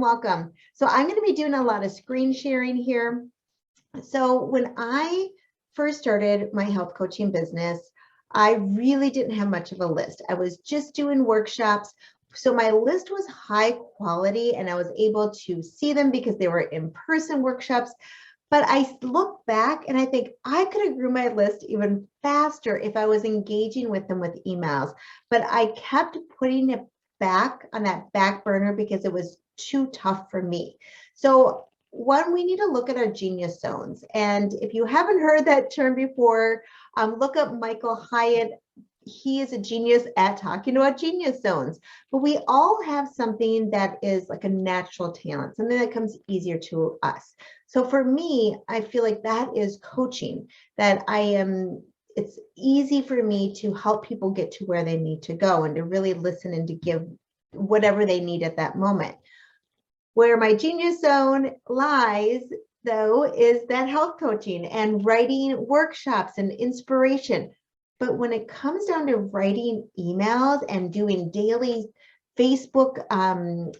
welcome. So I'm going to be doing a lot of screen sharing here. So when I first started my health coaching business, I really didn't have much of a list. I was just doing workshops. So my list was high quality and I was able to see them because they were in-person workshops. But I look back and I think I could have grew my list even faster if I was engaging with them with emails. But I kept putting it back on that back burner because it was too tough for me. So one, we need to look at our genius zones. And if you haven't heard that term before, look up Michael Hyatt. He is a genius at talking about genius zones, but we all have something that is like a natural talent, something that comes easier to us. So for me, I feel like that is coaching, that it's easy for me to help people get to where they need to go and to really listen and to give whatever they need at that moment. Where my genius zone lies, though, is that health coaching and writing workshops and inspiration. But when it comes down to writing emails and doing daily Facebook,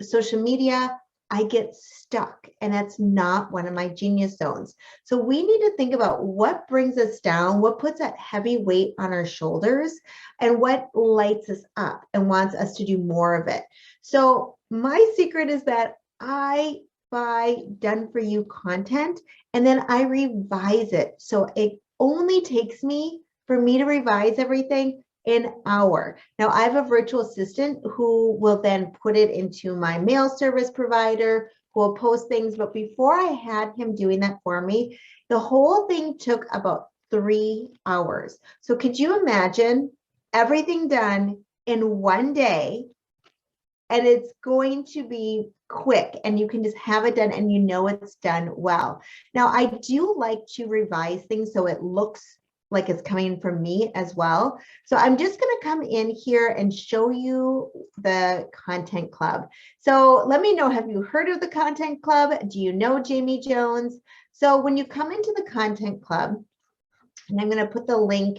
social media, I get stuck, and that's not one of my genius zones. So we need to think about what brings us down, what puts that heavy weight on our shoulders, and what lights us up and wants us to do more of it. So my secret is that I buy done for you content and then I revise it. So it only takes me for me to revise everything an hour. Now I have a virtual assistant who will then put it into my mail service provider, who will post things. But before I had him doing that for me, the whole thing took about 3 hours. So could you imagine everything done in one day? And it's going to be quick and you can just have it done and you know it's done well. Now, I do like to revise things so it looks like it's coming from me as well. So I'm just going to come in here and show you the Content Club. So let me know, have you heard of the Content Club? Do you know Jamie Jones? So when you come into the Content Club, and I'm going to put the link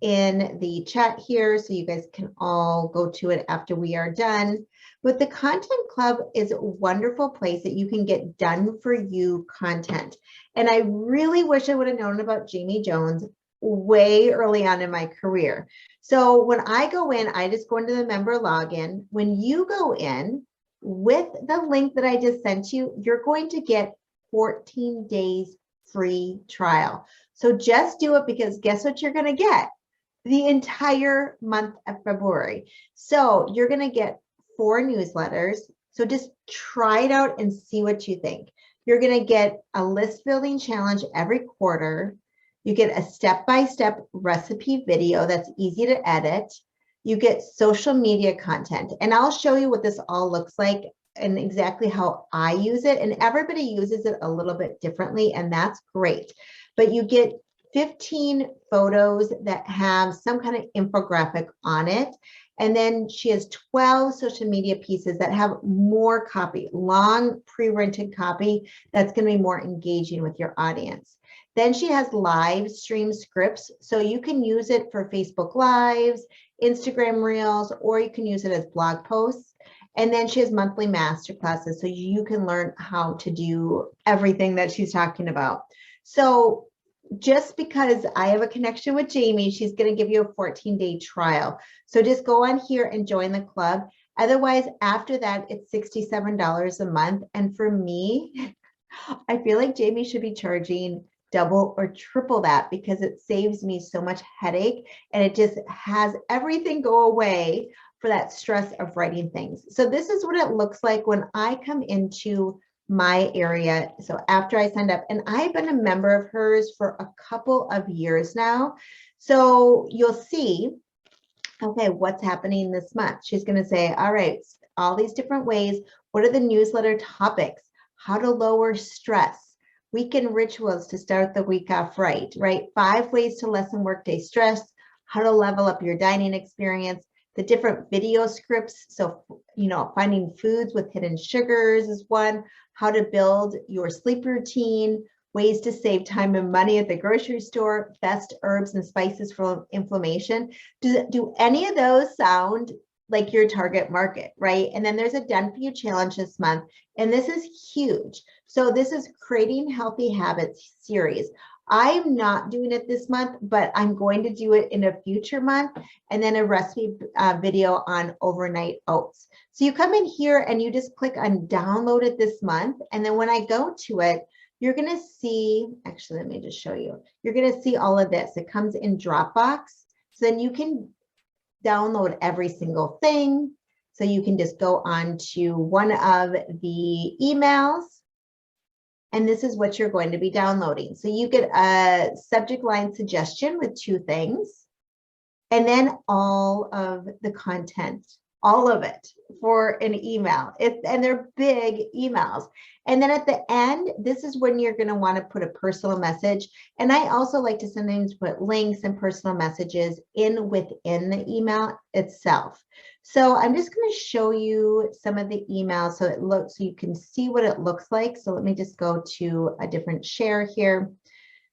in the chat here so you guys can all go to it after we are done. But the Content Club is a wonderful place that you can get done for you content. And I really wish I would have known about Jamie Jones way early on in my career. So when I go in, I just go into the member login. When you go in with the link that I just sent you, you're going to get 14 days free trial. So just do it, because guess what you're going to get? The entire month of February. So you're going to get 4 newsletters. So just try it out and see what you think. You're going to get a list building challenge every quarter. You get a step-by-step recipe video that's easy to edit. You get social media content. And I'll show you what this all looks like and exactly how I use it. And everybody uses it a little bit differently, and that's great. But you get 15 photos that have some kind of infographic on it. And then she has 12 social media pieces that have more copy, long pre-rented copy that's going to be more engaging with your audience. Then she has live stream scripts. So you can use it for Facebook Lives, Instagram Reels, or you can use it as blog posts. And then she has monthly masterclasses, so you can learn how to do everything that she's talking about. So just because I have a connection with Jamie, she's going to give you a 14-day trial. So just go on here and join the club. Otherwise, after that, it's $67 a month. And for me, I feel like Jamie should be charging double or triple that, because it saves me so much headache and it just has everything go away for that stress of writing things. So this is what it looks like when I come into my area. So after I signed up, and I've been a member of hers for a couple of years now. So you'll see, okay, what's happening this month? She's going to say, all right, all these different ways. What are the newsletter topics? How to lower stress, weekend rituals to start the week off right? 5 ways to lessen workday stress, how to level up your dining experience, the different video scripts. So, finding foods with hidden sugars is one, how to build your sleep routine, ways to save time and money at the grocery store, best herbs and spices for inflammation. Do any of those sound like your target market, right? And then there's a done for you challenge this month. And this is huge. So this is creating healthy habits series. I'm not doing it this month, but I'm going to do it in a future month, and then a recipe video on overnight oats. So you come in here and you just click on download it this month. And then when I go to it, you're going to see, actually, let me just show you. You're going to see all of this. It comes in Dropbox. So then you can download every single thing. So you can just go on to one of the emails, and this is what you're going to be downloading. So you get a subject line suggestion with 2 things, and then all of the content, all of it for an email. And they're big emails. And then at the end, this is when you're going to want to put a personal message. And I also like to sometimes put links and personal messages within the email itself. So I'm just going to show you some of the emails so you can see what it looks like. So let me just go to a different share here.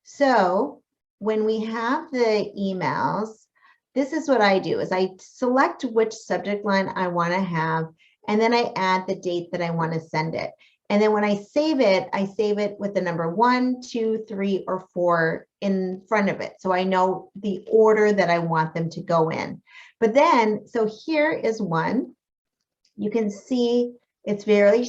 So when we have the emails, this is what I do is I select which subject line I want to have, and then I add the date that I want to send it. And then when I save it with the number 1, 2, 3, or 4 in front of it. So I know the order that I want them to go in. But then, so here is one. You can see it's very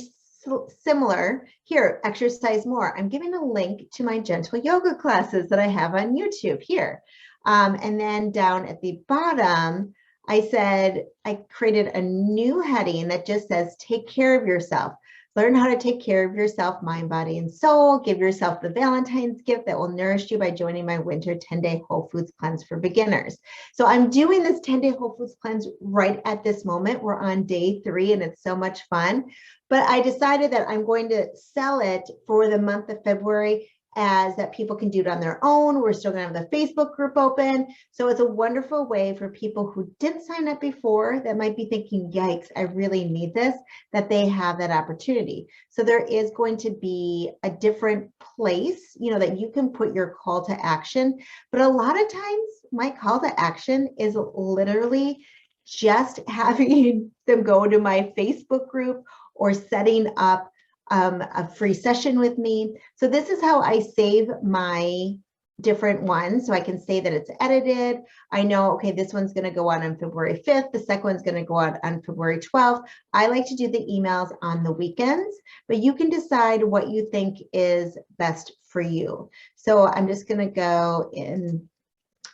similar. Here, exercise more. I'm giving a link to my gentle yoga classes that I have on YouTube here. And then down at the bottom, I created a new heading that just says, take care of yourself. Learn how to take care of yourself, mind, body, and soul. Give yourself the Valentine's gift that will nourish you by joining my winter 10-day Whole Foods cleanse for beginners. So I'm doing this 10-day Whole Foods cleanse right at this moment. We're on day 3 and it's so much fun. But I decided that I'm going to sell it for the month of February, as that people can do it on their own. We're still going to have the Facebook group open. So it's a wonderful way for people who didn't sign up before that might be thinking, yikes, I really need this, that they have that opportunity. So there is going to be a different place, that you can put your call to action. But a lot of times my call to action is literally just having them go to my Facebook group or setting up a free session with me. So this is how I save my different ones. So I can say that it's edited. I know, okay, this one's going to go out on February 5th. The second one's going to go out on February 12th. I like to do the emails on the weekends, but you can decide what you think is best for you. So I'm just going to go in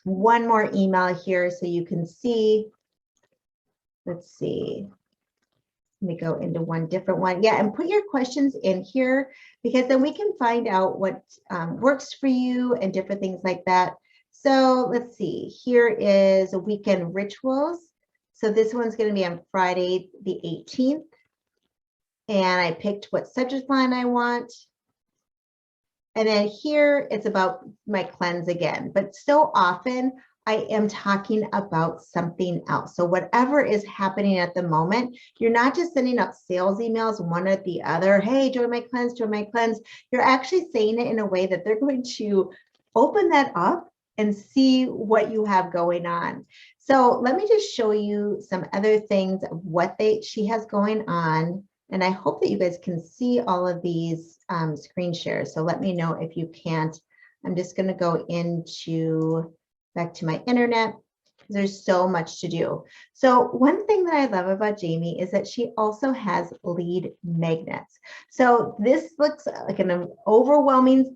one more email here so you can see. Let's see. Let me go into one different one. Yeah, and put your questions in here, because then we can find out what works for you and different things like that. So let's see, here is a weekend rituals. So this one's going to be on Friday the 18th. And I picked what subject line I want. And then here it's about my cleanse again, but so often I am talking about something else. So whatever is happening at the moment, you're not just sending out sales emails one at the other. Hey, join my cleanse, join my cleanse. You're actually saying it in a way that they're going to open that up and see what you have going on. So let me just show you some other things of what she has going on. And I hope that you guys can see all of these screen shares. So let me know if you can't. I'm just going to go back to my internet, because there's so much to do. So one thing that I love about Jamie is that she also has lead magnets. So this looks like an overwhelming,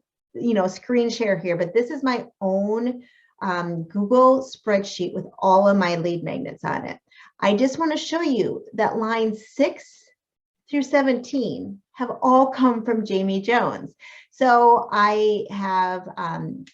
screen share here, but this is my own Google spreadsheet with all of my lead magnets on it. I just want to show you that lines 6 through 17 have all come from Jamie Jones. So I have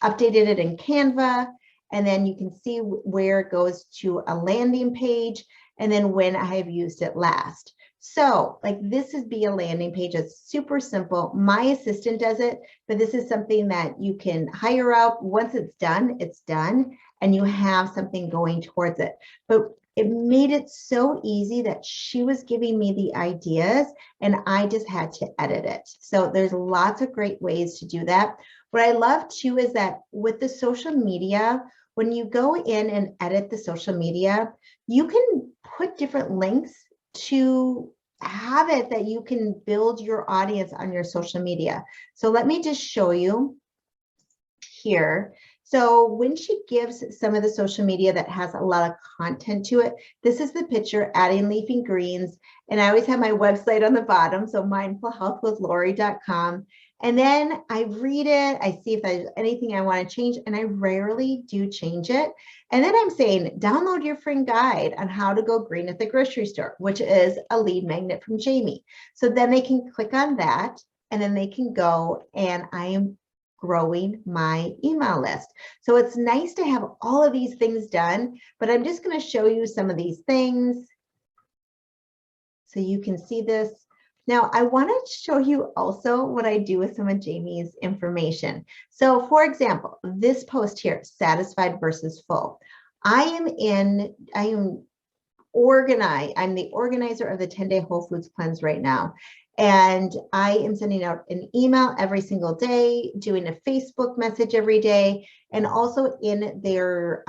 updated it in Canva. And then you can see where it goes to a landing page, and then when I have used it last. So like this is a landing page. It's super simple. My assistant does it, but this is something that you can hire out. Once it's done, and you have something going towards it. But it made it so easy that she was giving me the ideas and I just had to edit it. So there's lots of great ways to do that. What I love too is that with the social media, when you go in and edit the social media, you can put different links to have it that you can build your audience on your social media. So let me just show you here. So when she gives some of the social media that has a lot of content to it, this is the picture, adding leafy greens. And I always have my website on the bottom, so mindfulhealthwithlori.com. And then I read it, I see if there's anything I want to change, and I rarely do change it. And then I'm saying, download your free guide on how to go green at the grocery store, which is a lead magnet from Jamie. So then they can click on that, and then they can go, and I am growing my email list. So it's nice to have all of these things done, but I'm just going to show you some of these things so you can see this. Now, I want to show you also what I do with some of Jamie's information. So for example, this post here, satisfied versus full. I'm the organizer of the 10-day Whole Foods cleanse right now. And I am sending out an email every single day, doing a Facebook message every day, and also in their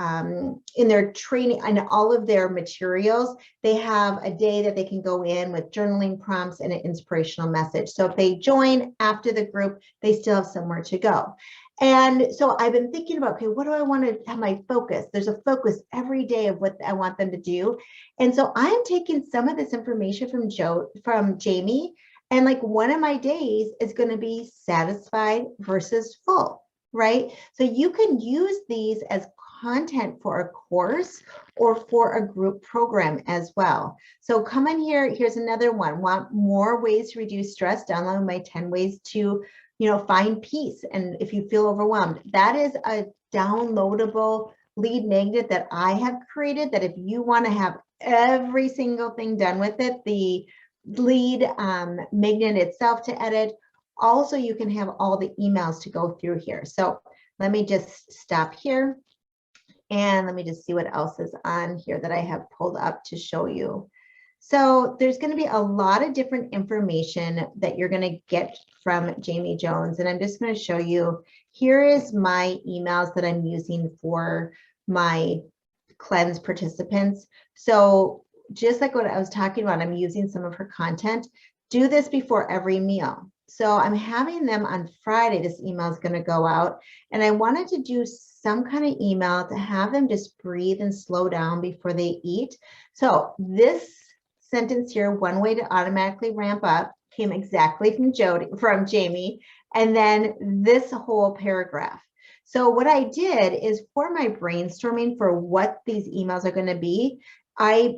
training and all of their materials, they have a day that they can go in with journaling prompts and an inspirational message. So if they join after the group, they still have somewhere to go. And so I've been thinking about, okay, what do I want to have my focus? There's a focus every day of what I want them to do. And so I'm taking some of this information from Jamie, and like one of my days is going to be satisfied versus full, right? So you can use these as content for a course or for a group program as well. So come in here. Here's another one. Want more ways to reduce stress? Download my 10 ways to, find peace. And if you feel overwhelmed, that is a downloadable lead magnet that I have created, that if you want to have every single thing done with it, the lead magnet itself to edit. Also, you can have all the emails to go through here. So let me just stop here and let me just see what else is on here that I have pulled up to show you. So there's going to be a lot of different information that you're going to get from Jamie Jones. And I'm just going to show you, here is my emails that I'm using for my cleanse participants. So just like what I was talking about, I'm using some of her content. Do this before every meal. So I'm having them on Friday. This email is going to go out, and I wanted to do some kind of email to have them just breathe and slow down before they eat. So this sentence here, one way to automatically ramp up, came exactly from Jamie, and then this whole paragraph. So what I did is, for my brainstorming for what these emails are going to be, I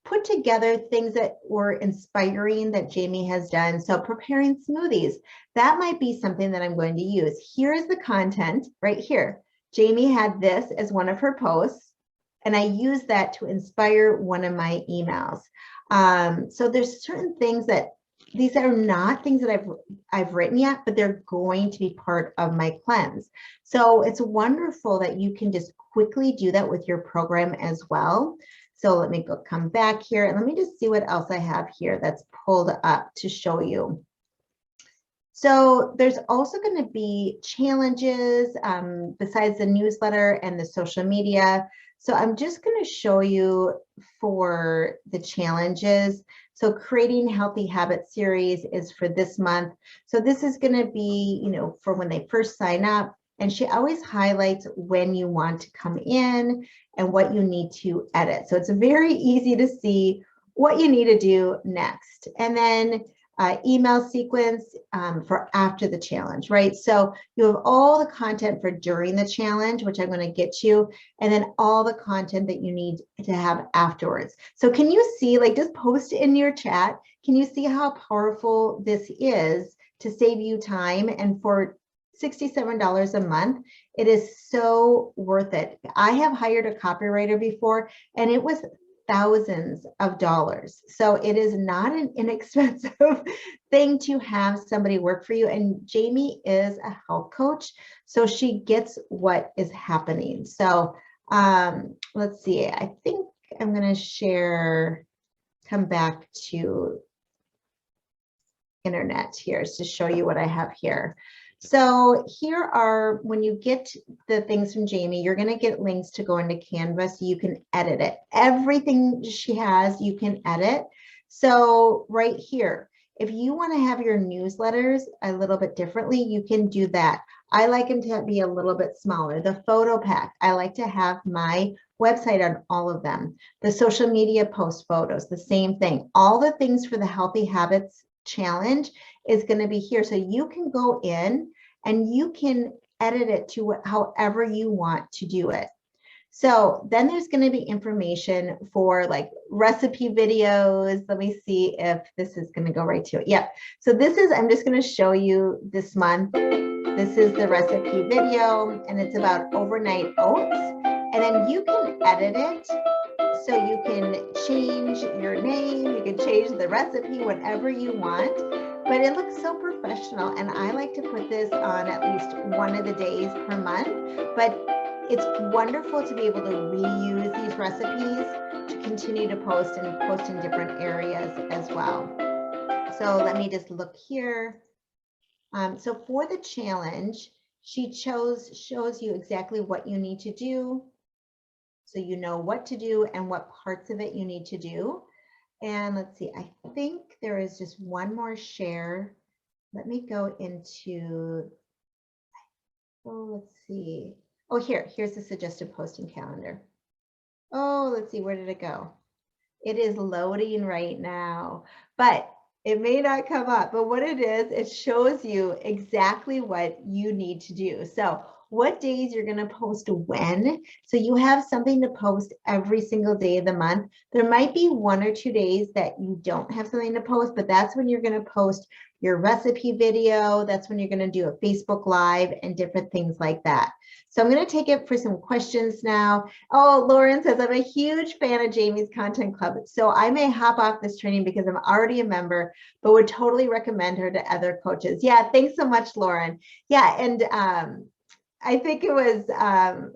put together things that were inspiring that Jamie has done. So preparing smoothies, that might be something that I'm going to use. Here's the content right here. Jamie had this as one of her posts, and I used that to inspire one of my emails. So there's certain things that, these are not things that I've written yet, but they're going to be part of my cleanse. So it's wonderful that you can just quickly do that with your program as well. So let me come back here and let me just see what else I have here that's pulled up to show you. So there's also going to be challenges besides the newsletter and the social media. So I'm just going to show you for the challenges. So creating healthy habits series is for this month. So this is going to be, for when they first sign up. And she always highlights when you want to come in and what you need to edit. So it's very easy to see what you need to do next. And then email sequence for after the challenge, right? So you have all the content for during the challenge, which I'm going to get you, and then all the content that you need to have afterwards. So can you see, like, just post in your chat, can you see how powerful this is to save you time? And for $67 a month, it is so worth it. I have hired a copywriter before, and it was thousands of dollars. So it is not an inexpensive thing to have somebody work for you. And Jamie is a health coach, so she gets what is happening. So let's see, I think I'm going to come back to internet here to show you what I have here. So here are, when you get the things from Jamie, you're going to get links to go into Canva so you can edit it. Everything she has, you can edit. So right here, if you want to have your newsletters a little bit differently, you can do that. I like them to be a little bit smaller. The photo pack, I like to have my website on all of them. The social media post photos, the same thing. All the things for the Healthy Habits Challenge is going to be here. So you can go in and you can edit it to however you want to do it. So then there's going to be information for like recipe videos. Let me see if this is going to go right to it. Yep. So this is, I'm just going to show you this month. This is the recipe video and it's about overnight oats. And then you can edit it. So you can change your name, you can change the recipe, whatever you want, but it looks so professional. And I like to put this on at least one of the days per month, but it's wonderful to be able to reuse these recipes to continue to post and post in different areas as well. So let me just look here. So for the challenge, she shows you exactly what you need to do. So you know what to do and what parts of it you need to do. And let's see, I think there is just one more share. Let me go into, oh, let's see. Oh, here's the suggested posting calendar. Oh, let's see, where did it go? It is loading right now, but it may not come up. But what it is, it shows you exactly what you need to do. So what days you're going to post when. So you have something to post every single day of the month. There might be 1 or 2 days that you don't have something to post, but that's when you're going to post your recipe video. That's when you're going to do a Facebook Live and different things like that. So I'm going to take it for some questions now. Oh, Lauren says, I'm a huge fan of Jamie's Content Club. So I may hop off this training because I'm already a member, but would totally recommend her to other coaches. Yeah, thanks so much, Lauren. Yeah, and I think it was,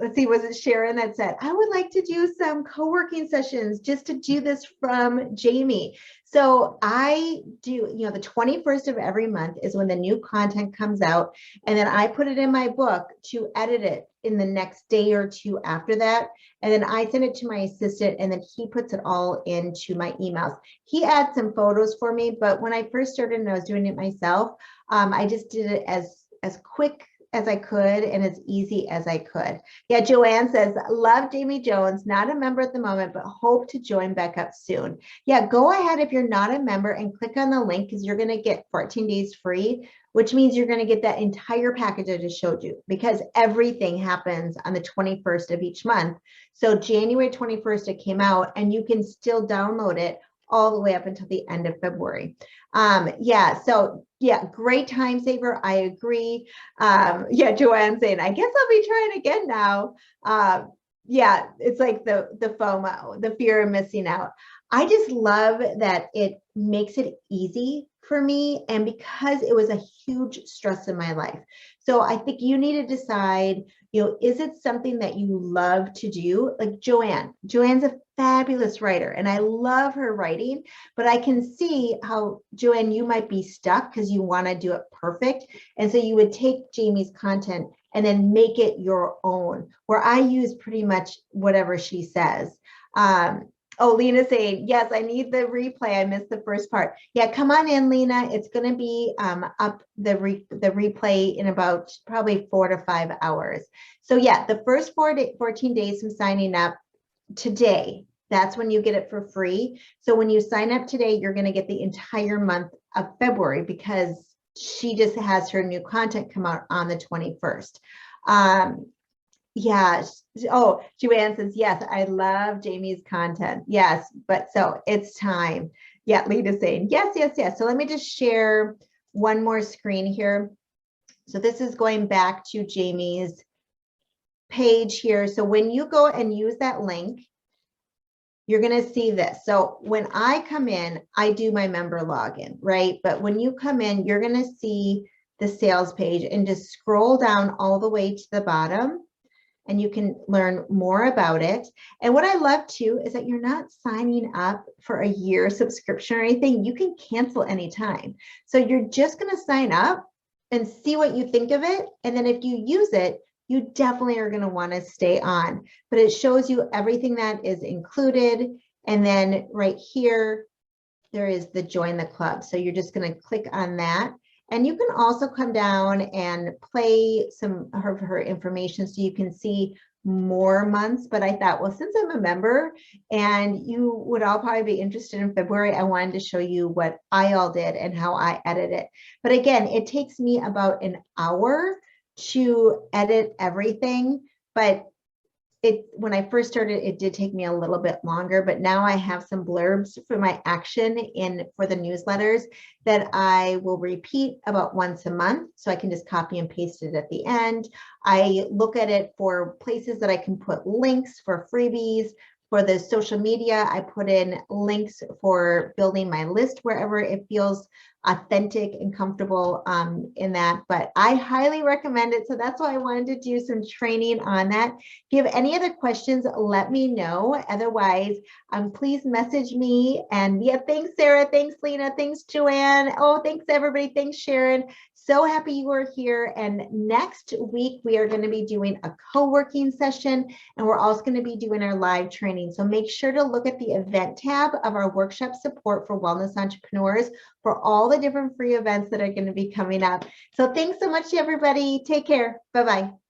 let's see, was it Sharon that said, I would like to do some co-working sessions just to do this from Jamie. So I do, the 21st of every month is when the new content comes out. And then I put it in my book to edit it in the next day or two after that. And then I send it to my assistant and then he puts it all into my emails. He adds some photos for me, but when I first started and I was doing it myself, I just did it as quick as I could and as easy as I could. Yeah, Joanne says, love Jamie Jones, not a member at the moment, but hope to join back up soon. Yeah, go ahead if you're not a member and click on the link because you're going to get 14 days free, which means you're going to get that entire package I just showed you because everything happens on the 21st of each month. So January 21st, it came out and you can still download it all the way up until the end of February. Yeah, so yeah, great time saver. I agree. Yeah, Joanne saying, I guess I'll be trying again now. Yeah, it's like the FOMO, the fear of missing out. I just love that it makes it easy for me and because it was a huge stress in my life. So I think you need to decide, is it something that you love to do? Like Joanne's a fabulous writer and I love her writing, but I can see how, Joanne, you might be stuck because you want to do it perfect. And so you would take Jamie's content and then make it your own, where I use pretty much whatever she says. Oh, Lena's saying, yes, I need the replay. I missed the first part. Yeah, come on in, Lena. It's going to be up the replay in about probably 4 to 5 hours. So yeah, the first 14 days from signing up today, that's when you get it for free. So when you sign up today, you're going to get the entire month of February because she just has her new content come out on the 21st. Yeah. Oh, Joanne says, yes, I love Jamie's content. Yes, but so it's time. Yeah, Lita's saying, yes, yes, yes. So let me just share one more screen here. So this is going back to Jamie's page here. So when you go and use that link, you're going to see this. So when I come in, I do my member login, right? But when you come in, you're going to see the sales page and just scroll down all the way to the bottom. And you can learn more about it. And what I love too is that you're not signing up for a year subscription or anything. You can cancel anytime. So you're just going to sign up and see what you think of it. And then if you use it, you definitely are going to want to stay on. But it shows you everything that is included. And then right here, there is the join the club. So you're just going to click on that. And you can also come down and play some of her information so you can see more months. But I thought, well, since I'm a member and you would all probably be interested in February, I wanted to show you what I all did and how I edit it. But again, it takes me about an hour to edit everything. But when I first started, it did take me a little bit longer, but now I have some blurbs for my action for the newsletters that I will repeat about once a month. So I can just copy and paste it at the end. I look at it for places that I can put links for freebies. For the social media, I put in links for building my list wherever it feels authentic and comfortable in that. But I highly recommend it. So that's why I wanted to do some training on that. If you have any other questions, let me know. Otherwise, please message me. And yeah, thanks, Sarah. Thanks, Lena. Thanks, Joanne. Oh, thanks, everybody. Thanks, Sharon. So happy you are here. And next week, we are going to be doing a co-working session, and we're also going to be doing our live training. So make sure to look at the event tab of our workshop support for wellness entrepreneurs for all the different free events that are going to be coming up. So thanks so much, everybody. Take care. Bye-bye.